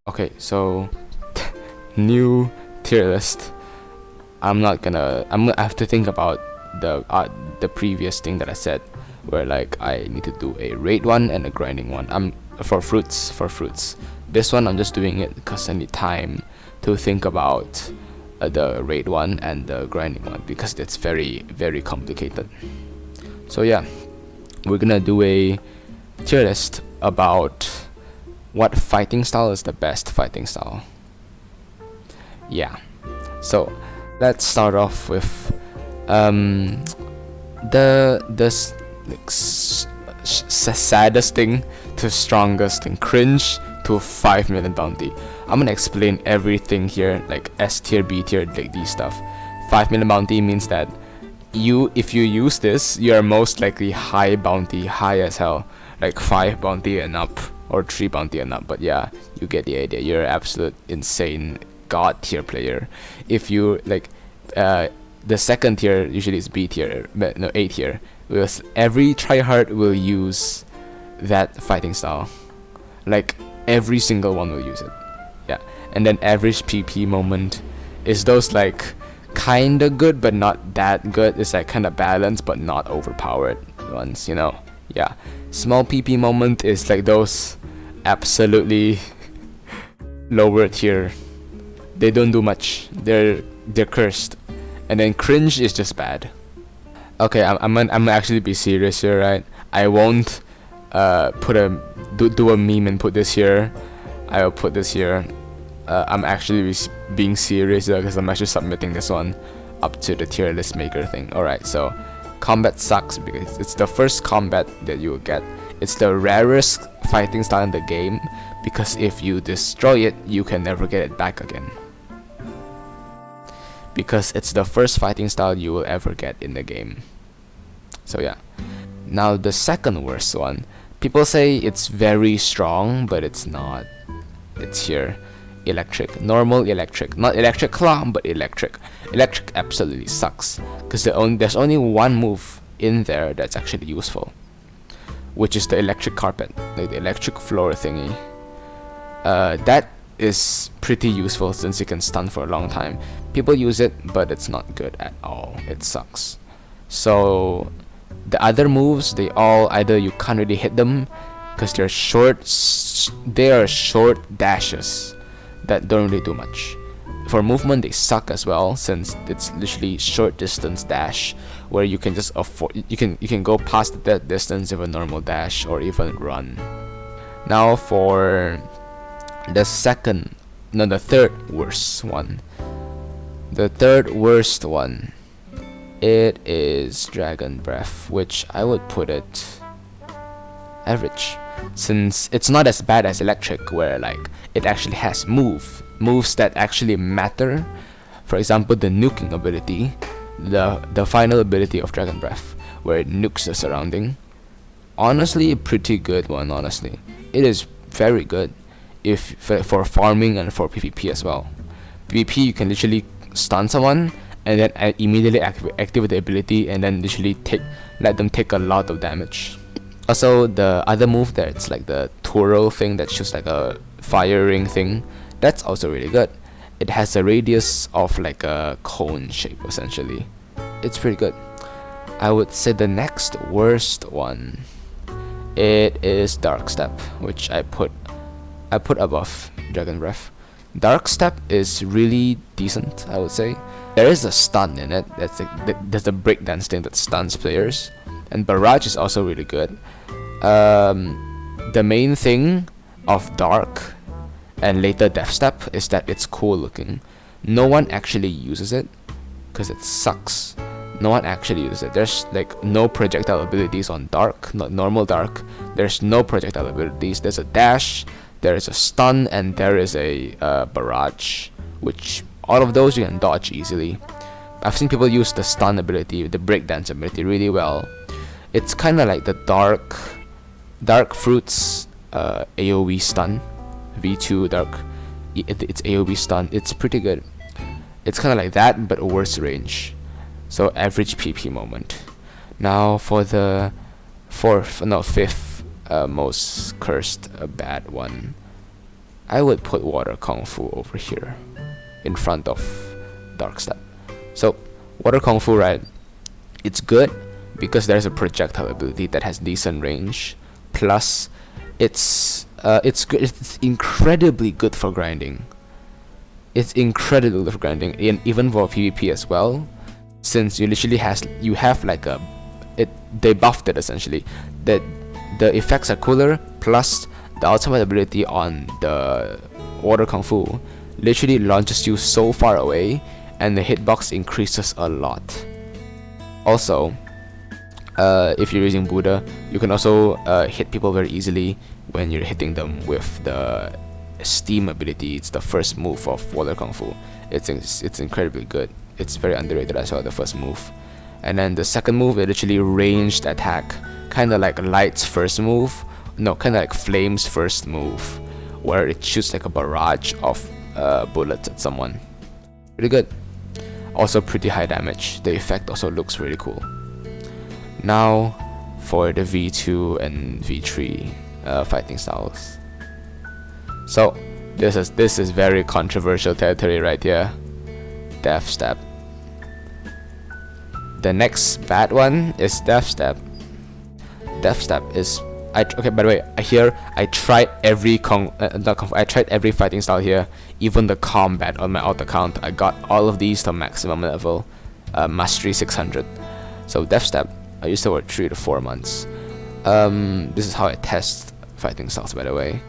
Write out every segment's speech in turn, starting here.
Okay, so new tier list. I'm gonna have to think about the previous thing that I said, where like I need to do a raid one and a grinding one. For fruits. This one I'm just doing it because I need time to think about the raid one and the grinding one, because it's very complicated. So yeah, we're gonna do a tier list about what fighting style is the best fighting style. Yeah, so let's start off with saddest thing to strongest thing, cringe to 5 million bounty. I'm gonna explain everything here, like S tier, B tier, like these stuff. 5 million bounty means that if you use this, you are most likely high bounty, high as hell, like 5 bounty and up, or 3 bounty and up. But yeah, you get the idea. You're an absolute insane god tier player. If you like the second tier usually is B tier, no, A tier. With every tryhard will use that fighting style, like every single one will use it. Yeah, and then average PP moment is those like kinda good but not that good. It's like kinda balanced but not overpowered ones, you know. Yeah, small PP moment is like those absolutely lower tier. They don't do much. They're cursed. And then cringe is just bad. Okay, I'm actually be serious here, right? I won't do a meme and put this here. I will put this here. I'm actually being serious because I'm actually submitting this one up to the tier list maker thing. Alright, so combat sucks because it's the first combat that you will get. It's the rarest fighting style in the game, because if you destroy it, you can never get it back again. Because it's the first fighting style you will ever get in the game. So yeah. Now the second worst one. People say it's very strong, but it's not. It's here. Electric. Normal electric. Not electric claw, but electric. Electric absolutely sucks, because there's only one move in there that's actually useful, which is the electric carpet, like the electric floor thingy. That is pretty useful since you can stun for a long time. People use it, but it's not good at all. It sucks. So the other moves, they all either you can't really hit them because they're short. They are short dashes that don't really do much. For movement, they suck as well, since it's literally short distance dash, where you can just you can go past that distance with a normal dash or even run. Now for the third worst one. The third worst one, it is Dragon Breath, which I would put it average, since it's not as bad as Electric, where like it actually has moves that actually matter. For example, the nuking ability, the final ability of Dragon Breath, where it nukes the surrounding. Honestly, a pretty good one. Honestly, it is very good if for farming and for PvP as well. PvP, you can literally stun someone and then immediately activate the ability, and then literally let them take a lot of damage. Also, the other move there, it's like the twirl thing that shoots like a fire ring thing. That's also really good. It has a radius of like a cone shape essentially. It's pretty good. I would say the next worst one, it is Dark Step, which I put above Dragon Breath. Dark Step is really decent, I would say. There is a stun in it. There's a breakdance thing that stuns players, and Barrage is also really good. The main thing of Dark and later Death Step is that it's cool looking. No one actually uses it because it sucks. No one actually uses it. There's like no projectile abilities on Dark, not normal Dark. There's no projectile abilities. There's a dash, there is a stun, and there is a barrage, which all of those you can dodge easily. I've seen people use the stun ability, the breakdance ability really well. It's kind of like the dark fruits AoE stun, V2 dark. It's AoE stun. It's pretty good. It's kind of like that, but worse range. So average PP moment. Now for the fifth most cursed bad one. I would put Water Kung Fu over here in front of Dark Step. So Water Kung Fu, right? It's good because there's a projectile ability that has decent range. Plus, it's good. It's incredibly good for grinding. It's incredibly good for grinding, and even for PvP as well. Since you have like they buffed it essentially. That the effects are cooler. Plus, the ultimate ability on the Water Kung Fu literally launches you so far away, and the hitbox increases a lot. Also, if you're using Buddha, you can also hit people very easily when you're hitting them with the Steam ability. It's the first move of Water Kung Fu. It's incredibly good. It's very underrated as well, the first move. And then the second move is literally ranged attack, kind of like Light's first move. No, kind of like Flame's first move, where it shoots like a barrage of bullets at someone. Pretty good. Also pretty high damage. The effect also looks really cool. Now for the V2 and V3 fighting styles. So this is very controversial territory right here. Death Step. The next bad one is Death Step. Death Step is okay. By the way, here I tried every I tried every fighting style here, even the combat on my alt account. I got all of these to maximum level, mastery 600. So Death Step, I used it for 3 to 4 months. This is how I test fighting styles, by the way.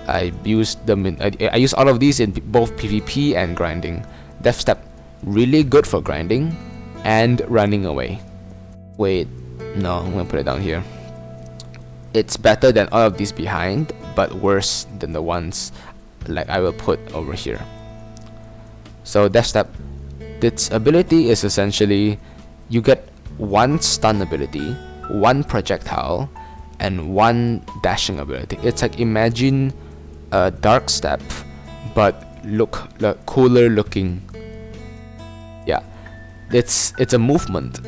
I used them I use all of these in both PvP and grinding. Death Step, really good for grinding and running away. Wait, no, I'm gonna put it down here. It's better than all of these behind, but worse than the ones like I will put over here. So Death Step, its ability is essentially you get one stun ability, one projectile, and one dashing ability. It's like, imagine a Dark Step, but cooler looking. Yeah, it's a movement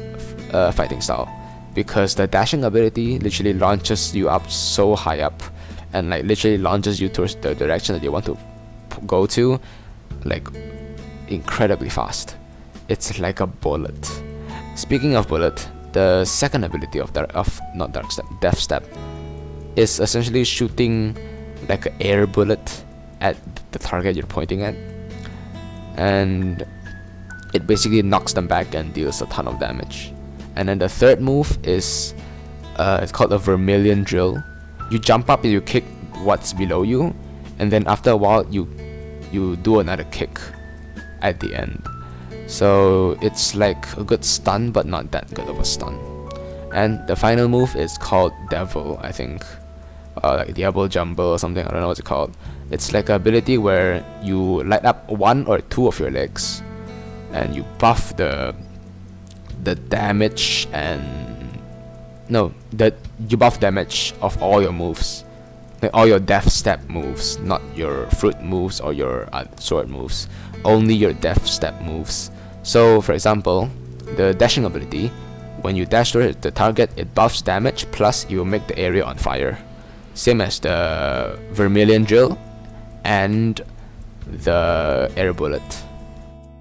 fighting style, because the dashing ability literally launches you up so high up, and like literally launches you towards the direction that you want to go to, like incredibly fast. It's like a bullet. Speaking of bullet, the second ability of Death Step is essentially shooting like an air bullet at the target you're pointing at, and it basically knocks them back and deals a ton of damage. And then the third move is it's called a Vermilion Drill. You jump up and you kick what's below you, and then after a while you do another kick at the end. So it's like a good stun, but not that good of a stun. And the final move is called Devil, I think, like Diablo Jumble or something. I don't know what it's called. It's like an ability where you light up 1 or 2 of your legs, and you buff the damage you buff damage of all your moves, like all your Death Step moves, not your fruit moves or your sword moves, only your Death Step moves. So for example, the dashing ability, when you dash toward the target, it buffs damage, plus you will make the area on fire, same as the Vermilion Drill and the air bullet,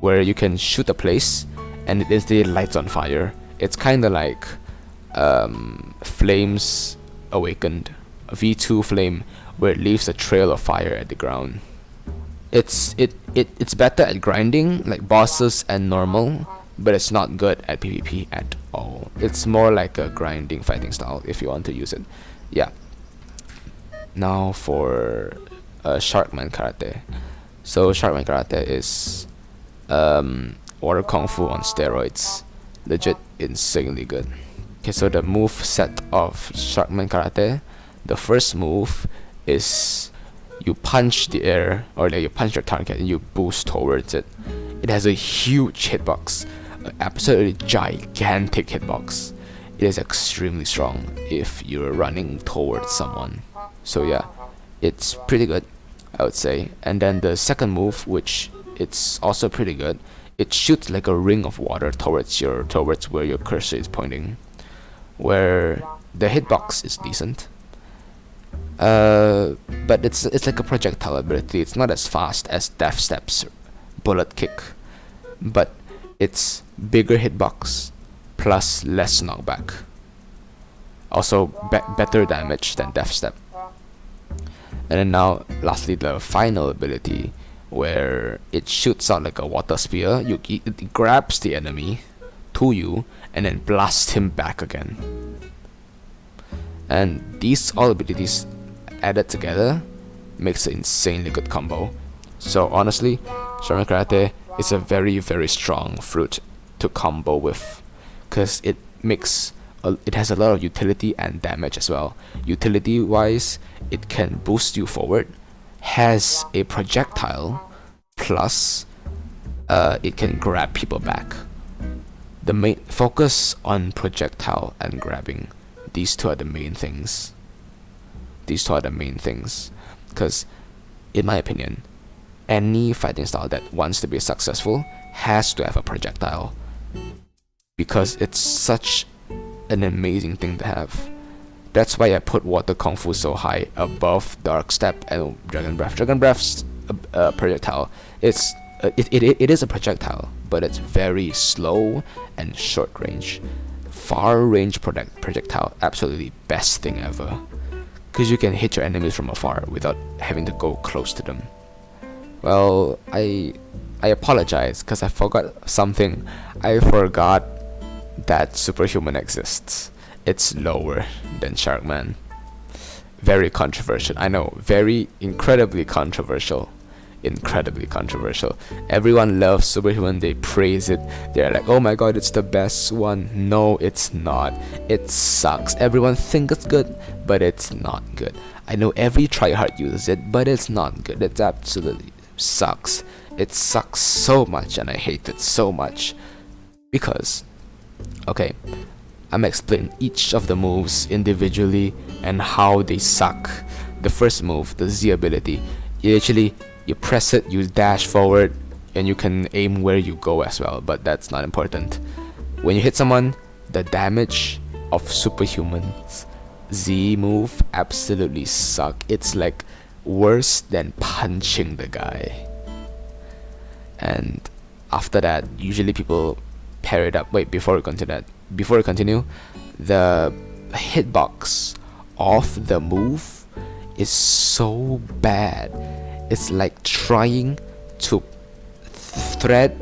where you can shoot a place and it instantly lights on fire. It's kind of like Flames Awakened, V2 Flame, where it leaves a trail of fire at the ground. It's better at grinding, like bosses and normal, but it's not good at PvP at all. It's more like a grinding fighting style if you want to use it. Yeah. Now for Sharkman Karate. So Sharkman Karate is Water Kung Fu on steroids. Legit insanely good. Okay, so the move set of Sharkman Karate, the first move is you punch the air, or like you punch your target and you boost towards it. It has a huge hitbox, an absolutely gigantic hitbox. It is extremely strong if you're running towards someone. So yeah, it's pretty good, I would say. And then the second move, which it's also pretty good, it shoots like a ring of water towards where your cursor is pointing, where the hitbox is decent. But it's like a projectile ability. It's not as fast as Death Step's bullet kick, but it's bigger hitbox plus less knockback. Also better damage than Death Step. And then now, lastly, the final ability, where it shoots out like a water spear. It grabs the enemy to you and then blasts him back again. And these all abilities added together makes an insanely good combo. So honestly, Sharingan Karate is a very, very strong fruit to combo with, because it has a lot of utility and damage as well. Utility wise, it can boost you forward, has a projectile, plus it can grab people back. The main focus on projectile and grabbing. These two are the main things. Because, in my opinion, any fighting style that wants to be successful has to have a projectile, because it's such an amazing thing to have. That's why I put Water Kung Fu so high above Dark Step and Dragon Breath. Dragon Breath's projectile. It is a projectile, but it's very slow and short range. Far range projectile, absolutely best thing ever, because you can hit your enemies from afar without having to go close to them. Well, I apologize, because I forgot something. I forgot that Superhuman exists. It's lower than Sharkman. Very controversial. I know, very incredibly controversial. Everyone loves Superhuman. They praise it. They're like, oh my god, it's the best one. No, it's not. It sucks. Everyone thinks it's good, but it's not good. I know every tryhard uses it, but it's not good. It absolutely sucks. It sucks so much, and I hate it so much. Because, okay, I'm gonna explain each of the moves individually and how they suck. The first move, the Z ability, you press it, you dash forward, and you can aim where you go as well, but that's not important. When you hit someone, the damage of Superhuman's Z move absolutely suck. It's like worse than punching the guy. And after that, usually people pair it up. Wait, before we continue, the hitbox of the move is so bad. It's like trying to thread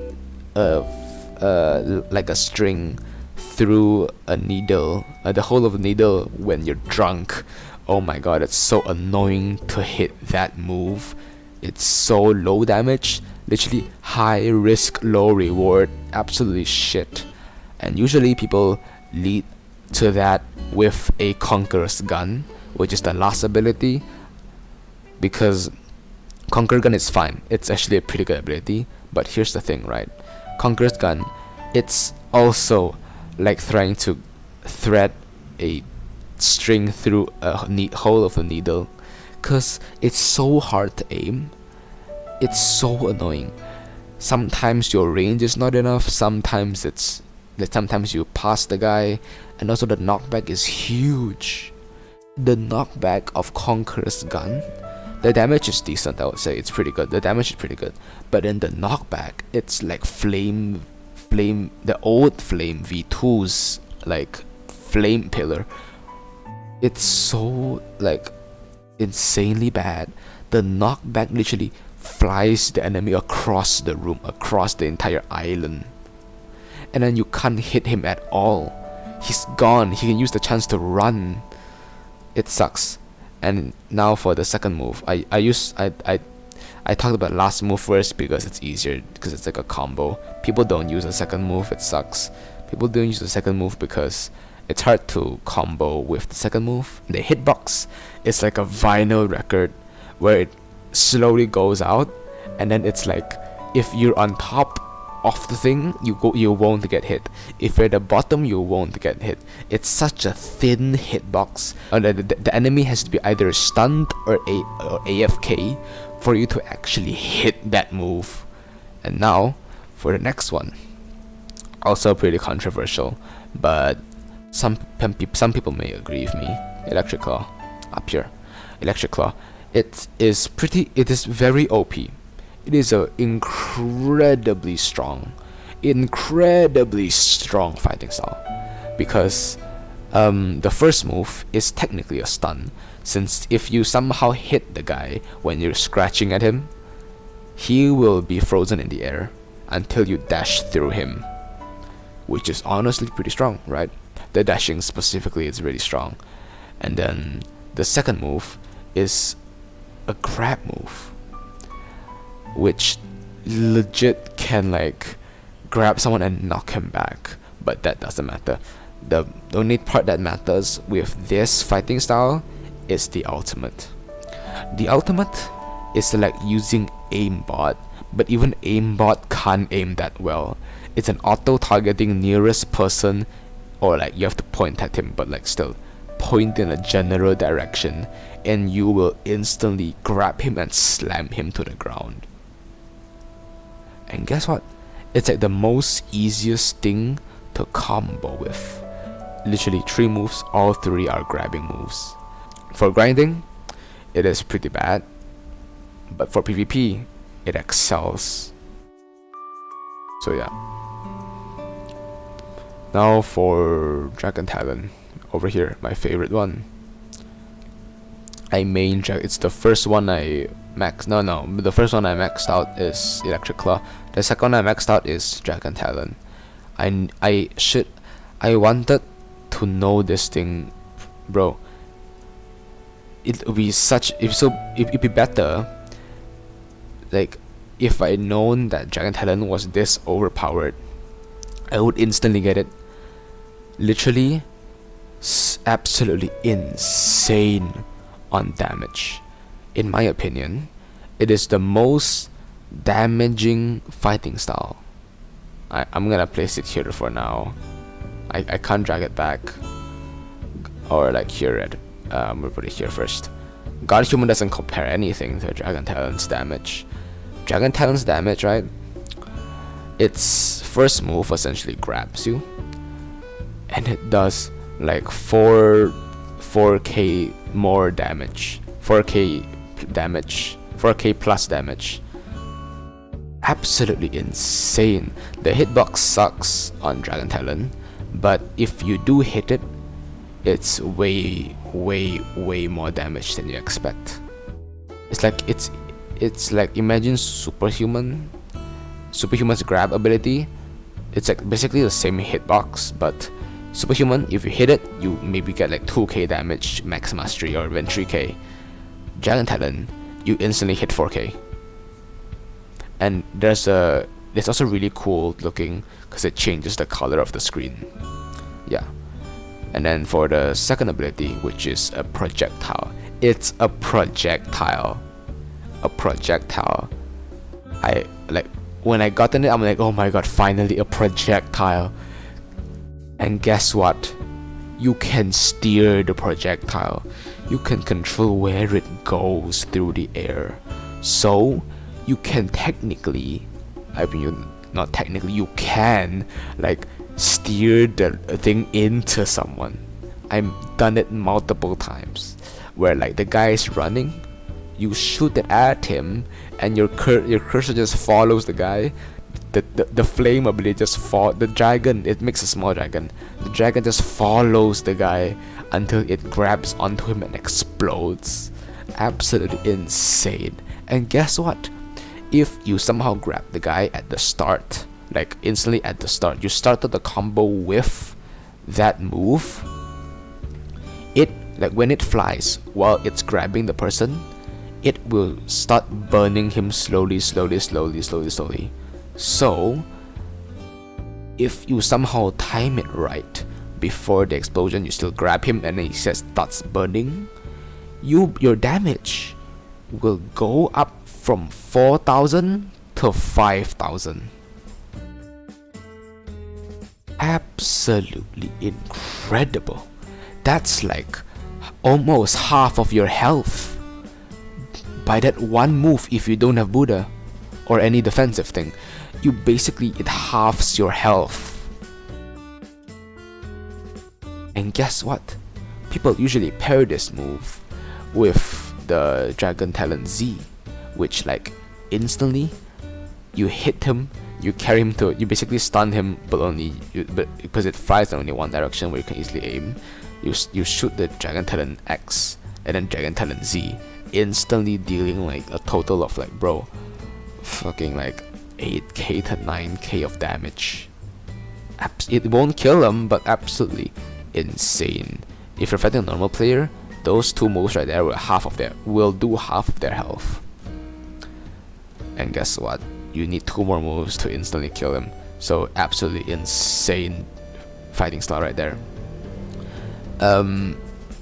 like a string through a needle, the hole of a needle when you're drunk. Oh my god, it's so annoying to hit that move. It's so low damage, literally high risk, low reward, absolutely shit. And usually people lead to that with a Conqueror's Gun, which is the last ability, because Conqueror Gun is fine. It's actually a pretty good ability, but here's the thing, right? Conqueror's Gun, it's also like trying to thread a string through a hole of a needle, cause it's so hard to aim. It's so annoying. Sometimes your range is not enough. Sometimes you pass the guy, and also the knockback is huge. The knockback of Conqueror's Gun, the damage is decent, I would say. It's pretty good. The damage is pretty good. But in the knockback, it's like the old Flame V2's like Flame Pillar. It's so like insanely bad. The knockback literally flies the enemy across the room, across the entire island. And then you can't hit him at all. He's gone. He can use the chance to run. It sucks. And now for the second move, I talked about last move first because it's easier, because it's like a combo. People don't use the second move. It sucks. People don't use the second move because it's hard to combo with the second move. The hitbox is like a vinyl record where it slowly goes out, and then it's like if you're on top of the thing, you won't get hit. If you're at the bottom, you won't get hit. It's such a thin hitbox. The enemy has to be either stunned or AFK for you to actually hit that move. And now for the next one, also pretty controversial, but some people may agree with me. Electric Claw, up here. Electric Claw. It is very OP. It is a incredibly strong fighting style, because the first move is technically a stun, since if you somehow hit the guy when you're scratching at him, he will be frozen in the air until you dash through him, which is honestly pretty strong, right? The dashing specifically is really strong. And then the second move is a grab move, which legit can like grab someone and knock him back, but that doesn't matter. The only part that matters with this fighting style is the ultimate. The ultimate is like using aimbot, but even aimbot can't aim that well. It's an auto-targeting nearest person, or like you have to point at him, but like still point in a general direction, and you will instantly grab him and slam him to the ground. And guess what? It's like the most easiest thing to combo with. Literally 3 moves, all 3 are grabbing moves. For grinding, it is pretty bad, but for PvP, it excels. So yeah. Now for Dragon Talon, over here, my favorite one. It's the first one I the first one I maxed out is Electric Claw. The second one I maxed out is Dragon Talon. I wanted to know this thing, bro. It'd be better, like, if I'd known that Dragon Talon was this overpowered. I would instantly get it. Literally absolutely insane on damage. In my opinion, it is the most damaging fighting style. I'm gonna place it here for now. I can't drag it back, or like here we'll put it here first. God Human doesn't compare anything to Dragon Talon's damage. Dragon Talon's damage, right? Its first move essentially grabs you, and it does like 4k more damage, 4k plus damage. Absolutely insane. The hitbox sucks on Dragon Talon, but if you do hit it, it's way more damage than you expect. It's like imagine Superhuman's grab ability. It's like basically the same hitbox, but Superhuman, if you hit it, you maybe get like 2k damage max mastery, or even 3k. Dragon Talon, you instantly hit 4k. And it's also really cool looking because it changes the color of the screen. Yeah. And then for the second ability, which is a projectile, it's a projectile. I like, when I got in it, I'm like, oh my god, finally a projectile. And guess what? You can steer the projectile. You can control where it goes through the air. So you can technically, you can like steer the thing into someone. I've done it multiple times, where like the guy is running, you shoot it at him, and your cursor just follows the guy. The flame ability just the dragon, it makes a small dragon. The dragon just follows the guy until it grabs onto him and explodes. Absolutely insane. And guess what? If you somehow grab the guy at the start, like instantly at the start, you started the combo with that move, it, like when it flies while it's grabbing the person, it will start burning him slowly. So if you somehow time it right, before the explosion you still grab him and then he starts burning, your damage will go up from 4,000 to 5,000. Absolutely incredible. That's like almost half of your health by that one move. If you don't have Buddha or any defensive thing, it halves your health. And guess what? People usually pair this move with the Dragon Talon Z, which like instantly you hit him, you carry him to, you basically stun him, but because it flies in only one direction where you can easily aim. You shoot the Dragon Talon X and then Dragon Talon Z, instantly dealing like a total of like, bro, fucking like 8k to 9k of damage. It won't kill them, but absolutely insane. If you're fighting a normal player, those two moves right there will do half of their health. And guess what? You need 2 more moves to instantly kill him. So absolutely insane fighting style right there.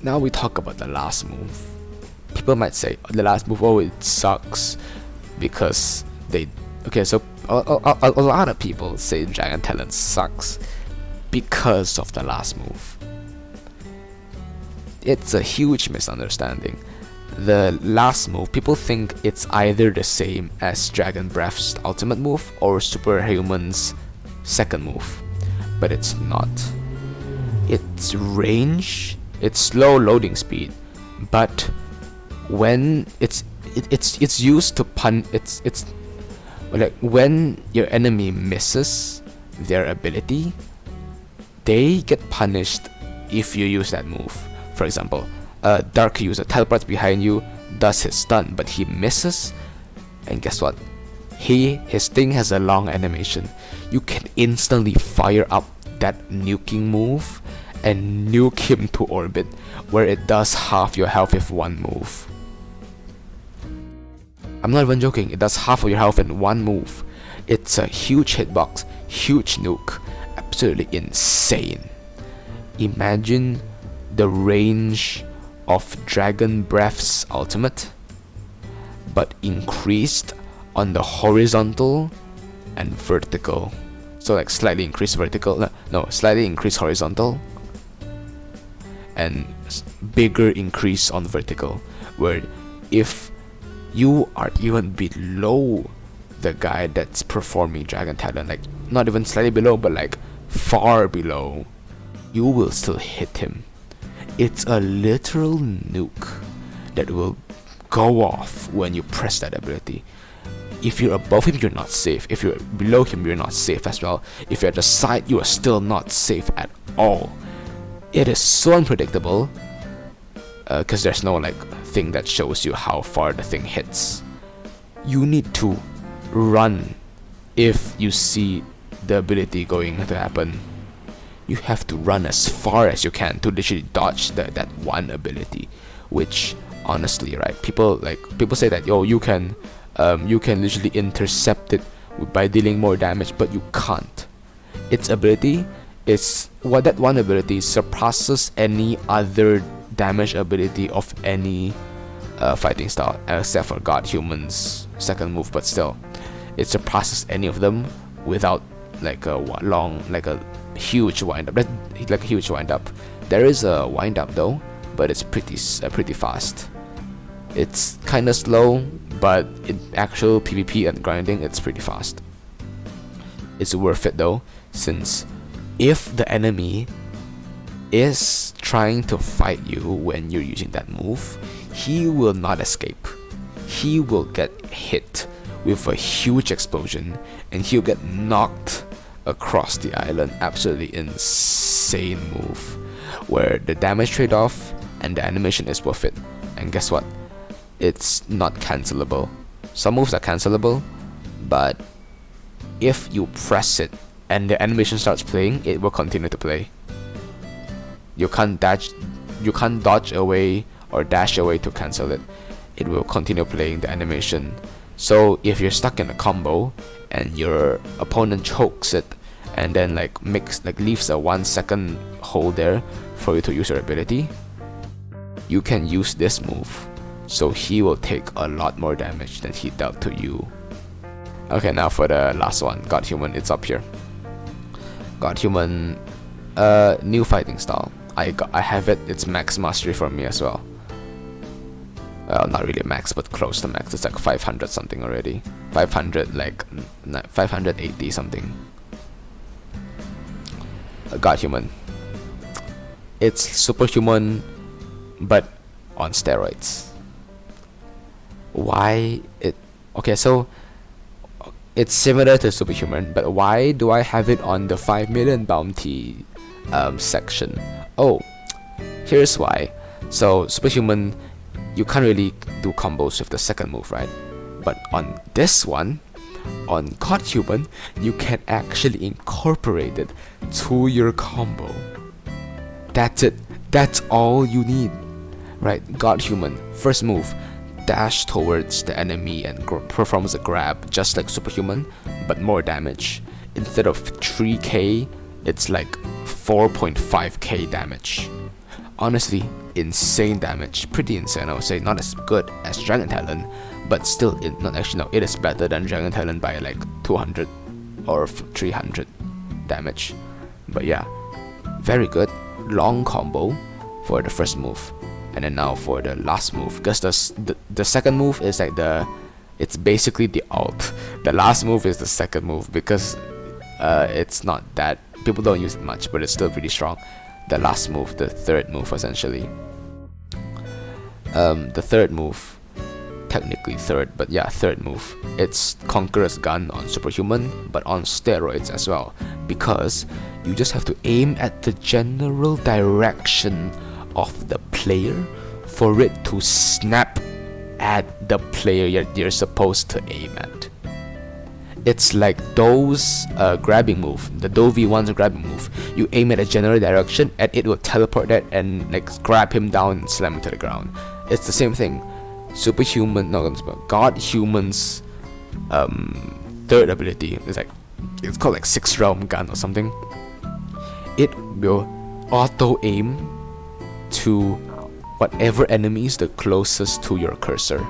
Now we talk about the last move. People might say the last move, oh, it sucks because so a lot of people say Dragon Talon sucks because of the last move. It's a huge misunderstanding. The last move, people think it's either the same as Dragon Breath's ultimate move or Superhuman's second move, but it's not. Its range, its slow loading speed, but when it's used to it's like when your enemy misses their ability, they get punished if you use that move. For example, a dark user teleports behind you, does his stun, but he misses, and guess what? His thing has a long animation. You can instantly fire up that nuking move and nuke him to orbit, where it does half your health with one move. I'm not even joking, it does half of your health in one move. It's a huge hitbox, huge nuke, absolutely insane. Imagine the range of Dragon Breath's ultimate, but increased on the horizontal and vertical. So like slightly increased vertical, slightly increased horizontal, and bigger increase on vertical, where if you are even below the guy that's performing Dragon Talon, like not even slightly below, but like far below, you will still hit him. It's a literal nuke that will go off when you press that ability. If you're above him, you're not safe. If you're below him, you're not safe as well. If you're at the side, you are still not safe at all. It is so unpredictable because there's no like thing that shows you how far the thing hits. You need to run if you see the ability going to happen. You have to run as far as you can to literally dodge that one ability, which honestly, right, people say that you can literally intercept it by dealing more damage, but you can't. Its ability is that one ability surpasses any other damage ability of any fighting style except for God Human's second move, but still it surpasses any of them without like a huge wind up. Like a huge wind up. There is a wind up though, but it's pretty fast. It's kind of slow, but in actual PvP and grinding, it's pretty fast. It's worth it though, since if the enemy is trying to fight you when you're using that move, he will not escape. He will get hit with a huge explosion and he'll get knocked across the island. Absolutely insane move, where the damage trade-off and the animation is worth it. And guess what? It's not cancelable. Some moves are cancelable, but if you press it and the animation starts playing, it will continue to play. You can't dodge away or dash away to cancel it. It will continue playing the animation. So if you're stuck in a combo and your opponent chokes it and then leaves a 1 second hole there for you to use your ability, you can use this move, so he will take a lot more damage than he dealt to you. Okay, now for the last one, God Human. It's up here. God Human, new fighting style. I have it. It's max mastery for me as well. Well, not really max, but close to max. It's like 500 something already. 580 something. God Human. It's superhuman, but on steroids. Why it? Okay, so it's similar to Superhuman, but why do I have it on the 5 million bounty section? Oh, here's why. So Superhuman, you can't really do combos with the second move, right? But on this one, on Godhuman, you can actually incorporate it to your combo. That's it. That's all you need, right? Godhuman, first move, dash towards the enemy and performs a grab just like Superhuman, but more damage. Instead of 3k, it's like 4.5k damage. Honestly, insane damage. Pretty insane, I would say. Not as good as Dragon Talon, but still, not actually, no, it is better than Dragon Talon by like 200 or 300 damage. But yeah, very good. Long combo for the first move. And then now for the last move, because the second move is like it's basically the ult. The last move is the second move because it's not that, people don't use it much, but it's still pretty strong. The last move, the third move essentially. The third move, technically third, but yeah, third move. It's Conqueror's Gun on Superhuman, but on steroids as well, because you just have to aim at the general direction of the player for it to snap at the player you're supposed to aim at. It's like those grabbing move, the Dovey one's grabbing move. You aim at a general direction and it will teleport that and like grab him down and slam him to the ground. It's the same thing. Superhuman, no, Godhuman's third ability is like, it's called like 6 realm gun or something. It will auto aim to whatever enemy is the closest to your cursor.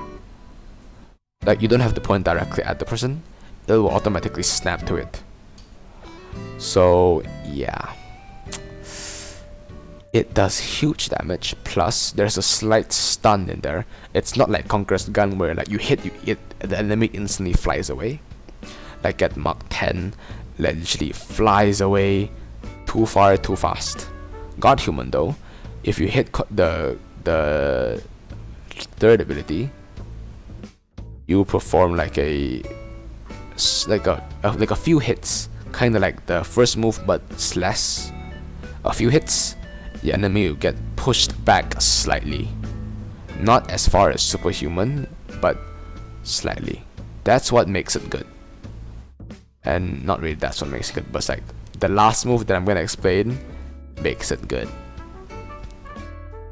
Like, you don't have to point directly at the person, it will automatically snap to it. So yeah, it does huge damage, plus there's a slight stun in there. It's not like Conqueror's Gun where like you hit the enemy instantly flies away. Like at Mach 10, literally flies away too far, too fast. Godhuman though, if you hit the third ability, you perform like a few hits, kind of like the first move but less. A few hits, the enemy will get pushed back slightly. Not as far as Superhuman, but slightly. That's what makes it good. And not really that's what makes it good, but it's like the last move that I'm gonna explain makes it good.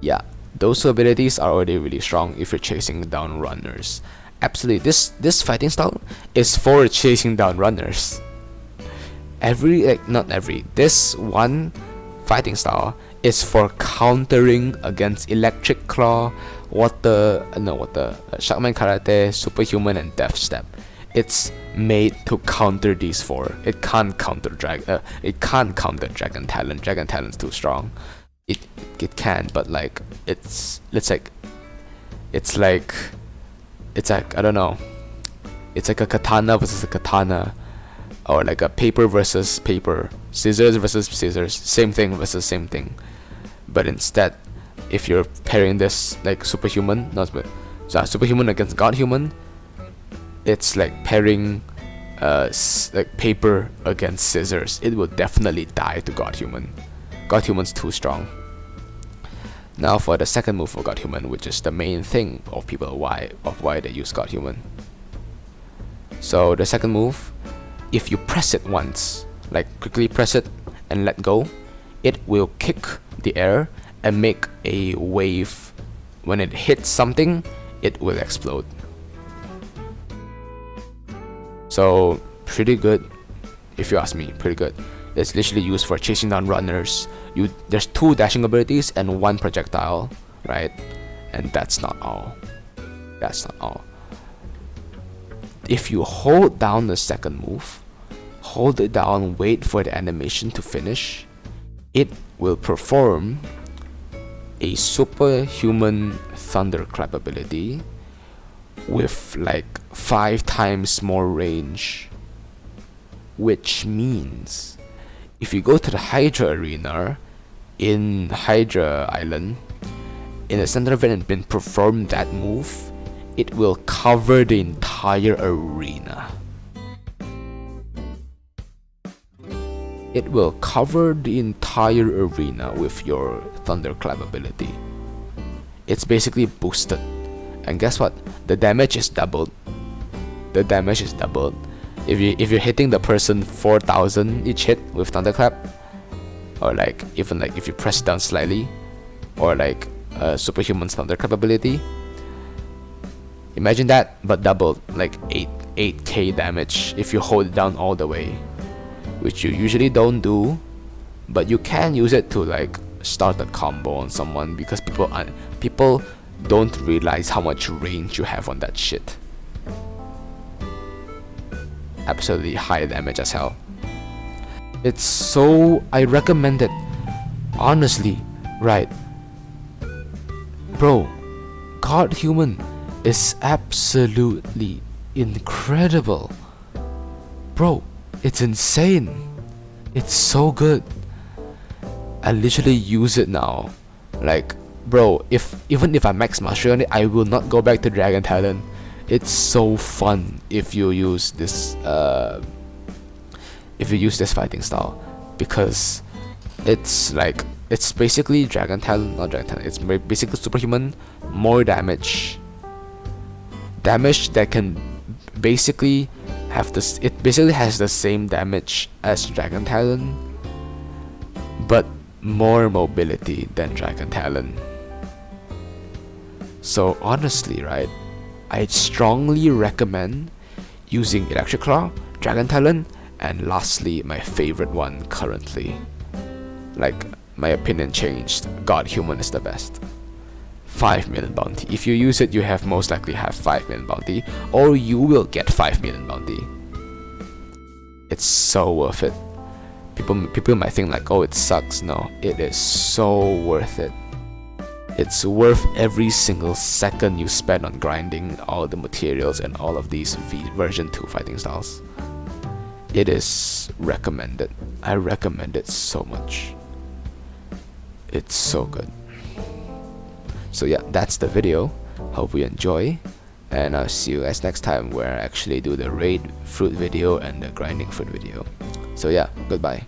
Yeah, those two abilities are already really strong if you're chasing down runners. Absolutely, this fighting style is for chasing down runners. This one fighting style is for countering against Electric Claw, Shaman Karate, Superhuman, and Death Step. It's made to counter these four. It can't counter Dragon Talon. Dragon Talon's too strong. It can, but like it's like I don't know. It's like a katana versus a katana, or like a paper versus paper, scissors versus scissors, same thing versus same thing. But instead, if you're pairing this like Superhuman against Godhuman, it's like pairing like paper against scissors. It will definitely die to Godhuman. Godhuman's too strong. Now for the second move for Godhuman, which is the main thing of people why they use Godhuman. So the second move, if you press it once, like quickly press it and let go, it will kick the air and make a wave. When it hits something, it will explode. So pretty good, if you ask me, pretty good. It's literally used for chasing down runners. There's 2 dashing abilities and 1 projectile, right? And that's not all. If you hold down the second move, hold it down, wait for the animation to finish, it will perform a Superhuman Thunderclap ability with like 5 times more range. Which means if you go to the Hydra arena in Hydra Island, in the center of it and perform that move, it will cover the entire arena. It will cover the entire arena with your Thunderclap ability. It's basically boosted. And guess what? The damage is doubled. The damage is doubled. If you're hitting the person 4,000 each hit with Thunderclap, or like even like if you press down slightly, or like Superhuman's Thunderclap ability, imagine that but doubled, like 8k damage if you hold it down all the way, which you usually don't do, but you can use it to like start a combo on someone, because people don't realize how much range you have on that shit. Absolutely high damage as hell. It's so, I recommend it, honestly. Right, bro, God Human is absolutely incredible, bro. It's insane. It's so good. I literally use it now. Like, bro, even if I max mastery on it, I will not go back to Dragon Talon. It's so fun if you use this fighting style, because it's like, it's basically Dragon Talon, not Dragon Talon, it's basically Superhuman, more damage that can basically have this, it basically has the same damage as Dragon Talon, but more mobility than Dragon Talon. So honestly, right, I strongly recommend using Electric Claw, Dragon Talon, and lastly, my favorite one currently. Like, my opinion changed. God Human is the best. 5 million bounty. If you use it, you have most likely have 5 million bounty, or you will get 5 million bounty. It's so worth it. People might think like, oh, it sucks. No, it is so worth it. It's worth every single second you spend on grinding all the materials and all of these version 2 fighting styles. It is recommended. I recommend it so much. It's so good. So yeah, that's the video. Hope you enjoy, and I'll see you guys next time, where I actually do the raid fruit video and the grinding fruit video. So yeah, goodbye.